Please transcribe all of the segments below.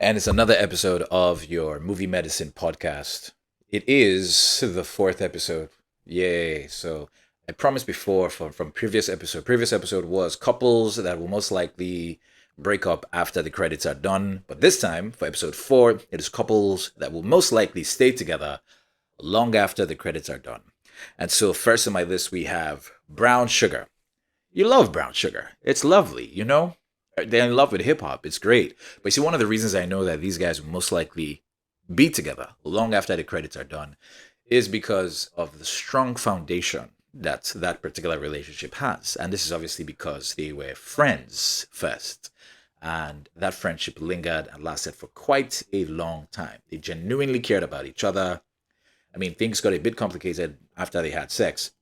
And it's another episode of your Movie Medicine podcast. It is the fourth episode. Yay. So I promised before from previous episode. Previous episode was couples that will most likely break up after the credits are done. But this time, for episode 4, it is couples that will most likely stay together long after the credits are done. And so first on my list, we have Brown Sugar. You love Brown Sugar. It's lovely, you know? They're in love with hip hop. It's great. But you see, one of the reasons I know that these guys will most likely be together long after the credits are done is because of the strong foundation that that particular relationship has. And this is obviously because they were friends first. And that friendship lingered and lasted for quite a long time. They genuinely cared about each other. I mean, things got a bit complicated after they had sex.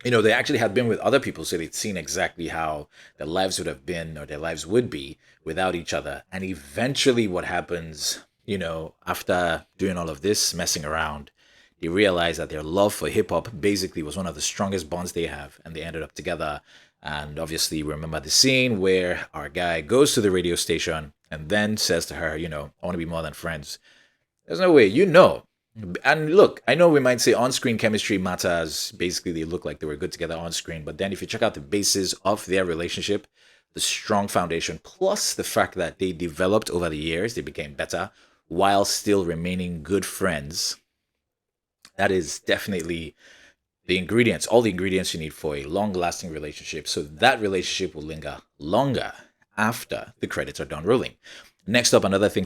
They actually had been with other people, so they'd seen exactly how their lives would have been or their lives would be without each other. And eventually, what happens, after doing all of this messing around, they realize that their love for hip hop basically was one of the strongest bonds they have, and they ended up together. And obviously, remember the scene where our guy goes to the radio station and then says to her, I want to be more than friends. There's no way, And look, I know we might say on-screen chemistry matters. Basically, they look like they were good together on screen. But then if you check out the basis of their relationship, the strong foundation, plus the fact that they developed over the years, they became better while still remaining good friends. That is definitely all the ingredients you need for a long-lasting relationship. So that relationship will linger longer after the credits are done rolling. Next up, another movie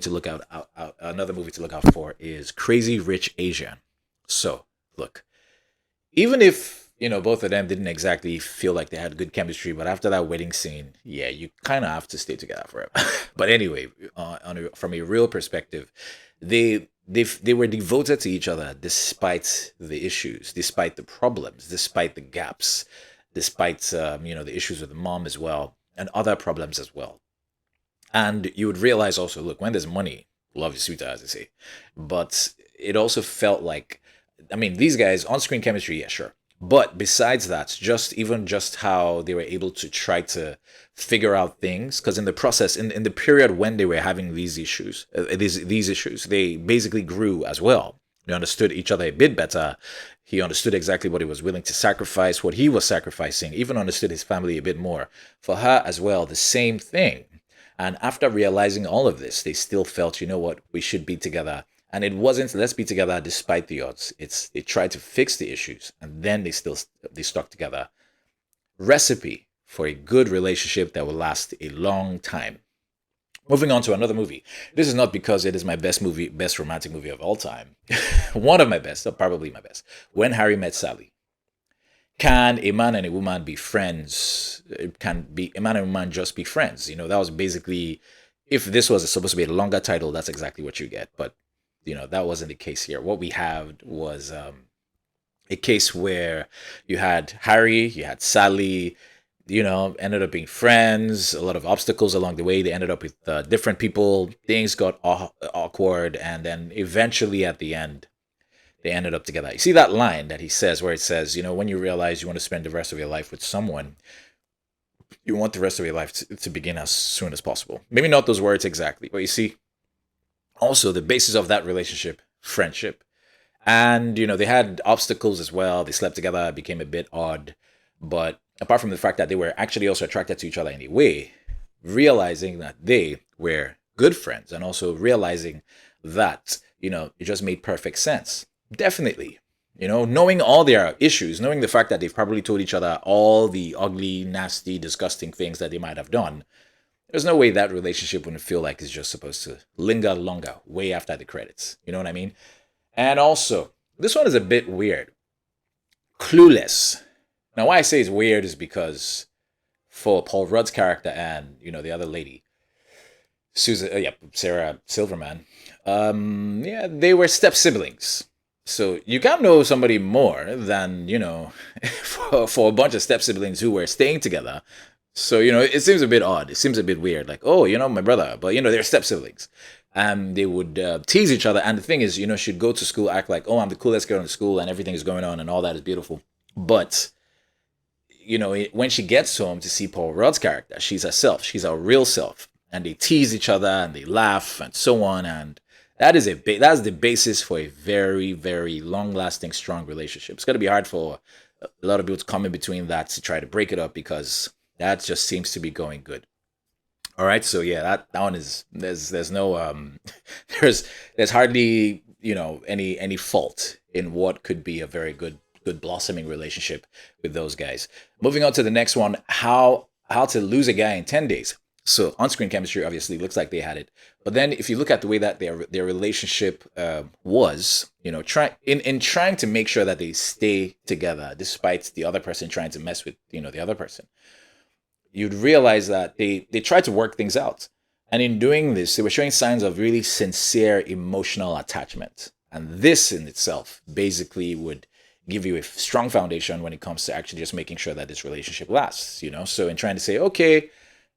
to look out for is Crazy Rich Asian. So, look, even if, both of them didn't exactly feel like they had good chemistry, but after that wedding scene, yeah, you kind of have to stay together forever. But anyway, from a real perspective, they were devoted to each other despite the issues, despite the problems, despite the gaps, despite, the issues with the mom as well, and other problems as well. And you would realize also, look, when there's money, love is sweeter, as they say. But it also felt like, these guys, on-screen chemistry, yeah, sure. But besides that, just how they were able to try to figure out things, because in the process, in the period when they were having these issues, they basically grew as well. They understood each other a bit better. He understood exactly what he was willing to sacrifice, what he was sacrificing, even understood his family a bit more. For her as well, the same thing. And after realizing all of this, they still felt, we should be together. And it wasn't, let's be together despite the odds. They tried to fix the issues and then they stuck together. Recipe for a good relationship that will last a long time. Moving on to another movie. This is not because it is my best romantic movie of all time. One of my best, or probably my best. When Harry Met Sally. Can a man and a woman be friends? Can be a man and a woman just be friends? That was basically, if this was supposed to be a longer title, that's exactly what you get. But, that wasn't the case here. What we had was a case where you had Harry, you had Sally, ended up being friends, a lot of obstacles along the way. They ended up with different people. Things got awkward. And then eventually at the end, they ended up together. You see that line that he says where it says, when you realize you want to spend the rest of your life with someone, you want the rest of your life to begin as soon as possible. Maybe not those words exactly, but you see, also the basis of that relationship, friendship. And, they had obstacles as well. They slept together, it became a bit odd. But apart from the fact that they were actually also attracted to each other in a way, realizing that they were good friends and also realizing that, it just made perfect sense. Definitely. Knowing all their issues, knowing the fact that they've probably told each other all the ugly, nasty, disgusting things that they might have done, there's no way that relationship wouldn't feel like it's just supposed to linger longer, way after the credits. You know what I mean? And also, this one is a bit weird. Clueless. Now, why I say it's weird is because for Paul Rudd's character and, the other lady, Sarah Silverman, they were step siblings. So you can't know somebody more than, for a bunch of step siblings who were staying together. So, it seems a bit odd. It seems a bit weird. Like, oh, my brother. But, they're step siblings. They would tease each other. And the thing is, she'd go to school, act like, oh, I'm the coolest girl in school and everything is going on and all that is beautiful. But, when she gets home to see Paul Rudd's character, she's herself. She's her real self. and they tease each other and they laugh and so on. And that's the basis for a very, very long lasting, strong relationship. It's going to be hard for a lot of people to come in between that to try to break it up because that just seems to be going good. All right, so yeah, that one is there's no there's hardly any fault in what could be a very good blossoming relationship with those guys. Moving on to the next one, how to lose a guy in 10 days. So on-screen chemistry obviously looks like they had it, but then if you look at the way that their relationship was, in trying to make sure that they stay together despite the other person trying to mess with the other person, you'd realize that they tried to work things out. And in doing this, they were showing signs of really sincere emotional attachment. And this in itself basically would give you a strong foundation when it comes to actually just making sure that this relationship lasts. So in trying to say, okay,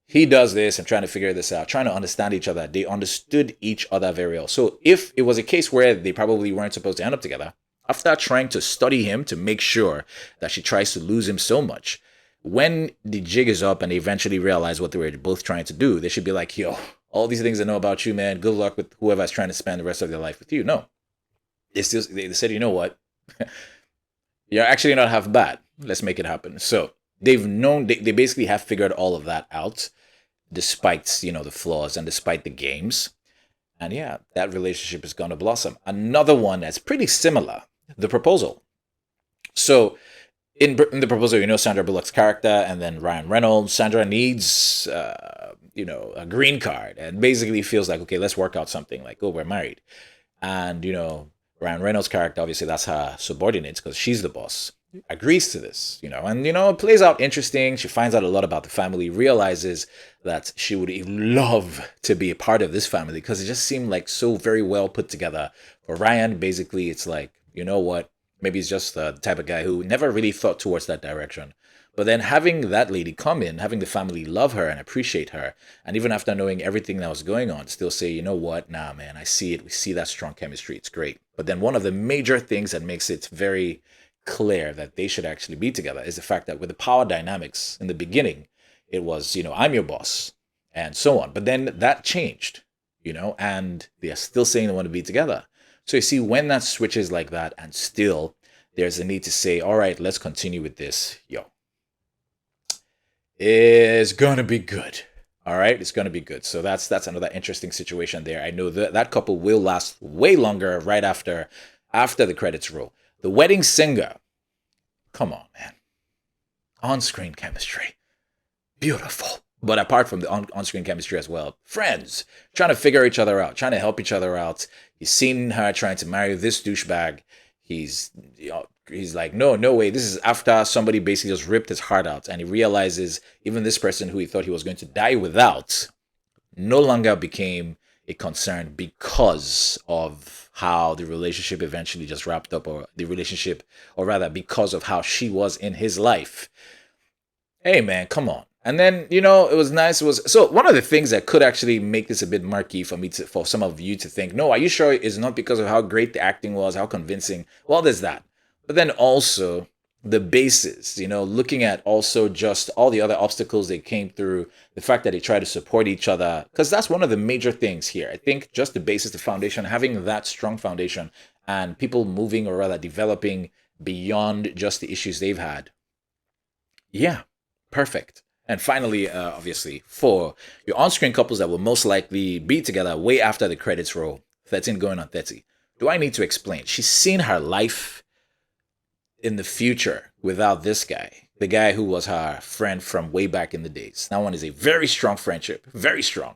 he does this, I'm trying to figure this out, trying to understand each other, they understood each other very well. So if it was a case where they probably weren't supposed to end up together, after trying to study him to make sure that she tries to lose him so much, when the jig is up and they eventually realize what they were both trying to do, they should be like, yo, all these things I know about you, man, good luck with whoever's trying to spend the rest of their life with you. No. They said, you know what? You're actually not half bad. Let's make it happen. So they basically have figured all of that out, despite, the flaws and despite the games. And yeah, that relationship is going to blossom. Another one that's pretty similar, The Proposal. So in The Proposal, Sandra Bullock's character and then Ryan Reynolds. Sandra needs, a green card and basically feels like, okay, let's work out something like, oh, we're married. And, Ryan Reynolds' character, obviously that's her subordinates because she's the boss, agrees to this, and, it plays out interesting. She finds out a lot about the family, realizes that she would love to be a part of this family because it just seemed like so very well put together. For Ryan, basically, it's like, you know what? Maybe he's just the type of guy who never really thought towards that direction. But then having that lady come in, having the family love her and appreciate her, and even after knowing everything that was going on, still say, you know what, nah, man, I see it. We see that strong chemistry. It's great. But then one of the major things that makes it very clear that they should actually be together is the fact that with the power dynamics in the beginning, it was, I'm your boss and so on. But then that changed, and they are still saying they want to be together. So you see, when that switches like that and still there's a need to say, all right, let's continue with this, it's going to be good. All right, it's going to be good. So that's another interesting situation there. I know that couple will last way longer right after the credits roll. The Wedding Singer. Come on, man. On-screen chemistry. Beautiful. But apart from the on-screen chemistry as well, friends trying to figure each other out, trying to help each other out. He's seen her trying to marry this douchebag. He's like, no way. This is after somebody basically just ripped his heart out, and he realizes even this person who he thought he was going to die without no longer became a concern because of how the relationship eventually just wrapped up, or rather because of how she was in his life. Hey man, come on. And then, it was nice. So one of the things that could actually make this a bit murky for some of you to think, no, are you sure it's not because of how great the acting was, how convincing? Well, there's that. But then also the basis, looking at also just all the other obstacles they came through, the fact that they try to support each other, because that's one of the major things here. I think just the basis, the foundation, having that strong foundation and people moving or rather developing beyond just the issues they've had. Yeah, perfect. And finally, obviously, for your on-screen couples that will most likely be together way after the credits roll, 13 going on 30. Do I need to explain? She's seen her life in the future without this guy, the guy who was her friend from way back in the days. That one is a very strong friendship, very strong.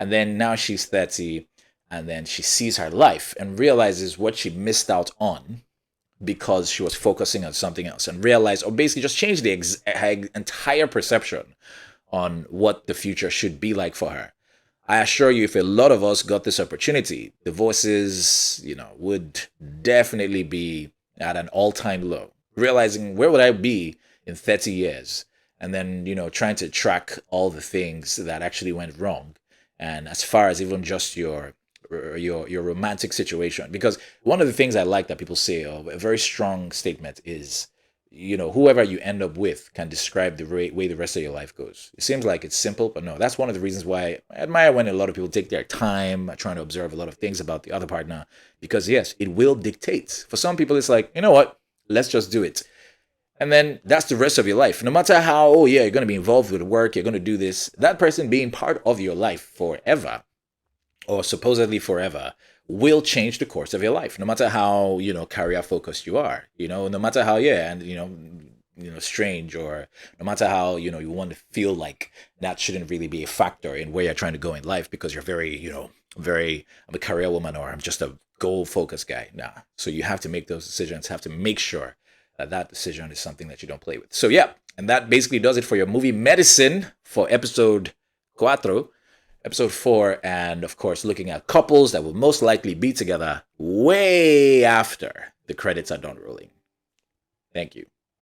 And then now she's 30, and then she sees her life and realizes what she missed out on because she was focusing on something else, and realized, or basically just changed her entire perception on what the future should be like for her. I assure you, if a lot of us got this opportunity, divorces, would definitely be at an all-time low. Realizing, where would I be in 30 years? And then, trying to track all the things that actually went wrong. And as far as even just your romantic situation, because one of the things I like that people say, a very strong statement, is whoever you end up with can describe the way the rest of your life goes. It seems like it's simple, but no, that's one of the reasons why I admire when a lot of people take their time trying to observe a lot of things about the other partner, because yes, it will dictate. For some people, it's like, you know what, let's just do it. And then that's the rest of your life. No matter how, oh yeah, you're going to be involved with work, you're going to do this, that person being part of your life forever, or supposedly forever, will change the course of your life. No matter how, career focused you are, no matter how, yeah, and, strange, or no matter how, you want to feel like that shouldn't really be a factor in where you're trying to go in life because you're very, I'm a career woman or I'm just a goal focused guy. Nah. So you have to make those decisions, have to make sure that decision is something that you don't play with. So yeah, and that basically does it for your movie medicine for episode 4, and of course looking at couples that will most likely be together way after the credits are done rolling. Thank you.